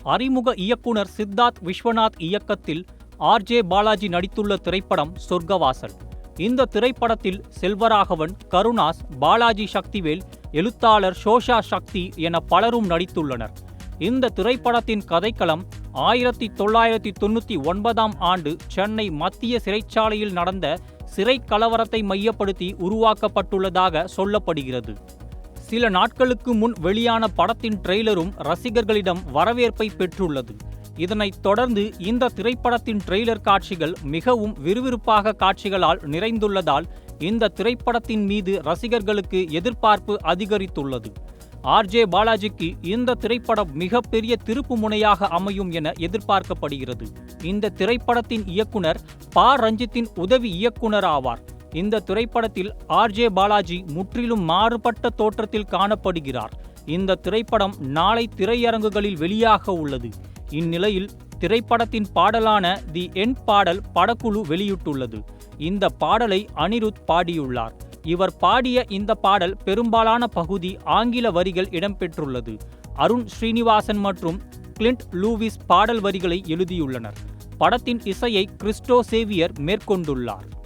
அறிமுக இயக்குனர் சித்தார்த் விஸ்வநாத் இயக்கத்தில் ஆர்.ஜே. பாலாஜி நடித்துள்ள திரைப்படம் சொர்க்கவாசல். இந்த திரைப்படத்தில் செல்வராகவன், கருணாஸ், பாலாஜி சக்திவேல், எழுத்தாளர் ஷோஷா சக்தி என பலரும் நடித்துள்ளனர். இந்த திரைப்படத்தின் கதைக்களம் 1999ஆம் ஆண்டு சென்னை மத்திய சிறைச்சாலையில் நடந்த சிறை கலவரத்தை மையப்படுத்தி உருவாக்கப்பட்டுள்ளதாக சொல்லப்படுகிறது. சில நாட்களுக்கு முன் வெளியான படத்தின் ட்ரெய்லரும் ரசிகர்களிடம் வரவேற்பை பெற்றுள்ளது. இதனைத் தொடர்ந்து இந்த திரைப்படத்தின் ட்ரெய்லர் காட்சிகள் மிகவும் விறுவிறுப்பாக காட்சிகளால் நிறைந்துள்ளதால் இந்த திரைப்படத்தின் மீது ரசிகர்களுக்கு எதிர்பார்ப்பு அதிகரித்துள்ளது. ஆர்.ஜே. பாலாஜிக்கு இந்த திரைப்படம் மிகப்பெரிய திருப்பு முனையாக அமையும் என எதிர்பார்க்கப்படுகிறது. இந்த திரைப்படத்தின் இயக்குனர் பா. ரஞ்சித்தின் உதவி இயக்குனர் ஆவார். இந்த திரைப்படத்தில் ஆர்.ஜே. பாலாஜி முற்றிலும் மாறுபட்ட தோற்றத்தில் காணப்படுகிறார். இந்த திரைப்படம் நாளை திரையரங்குகளில் வெளியாக உள்ளது. இந்நிலையில் திரைப்படத்தின் பாடலான தி எண்ட் பாடல் படக்குழு வெளியிட்டுள்ளது. இந்த பாடலை அனிருத் பாடியுள்ளார். இவர் பாடிய இந்த பாடல் பெரும்பாலான பகுதி ஆங்கில வரிகள் இடம்பெற்றுள்ளது. அருண் ஸ்ரீனிவாசன் மற்றும் கிளின்ட் லூவிஸ் பாடல் வரிகளை எழுதியுள்ளனர். படத்தின் இசையை கிறிஸ்டோ சேவியர் மேற்கொண்டுள்ளார்.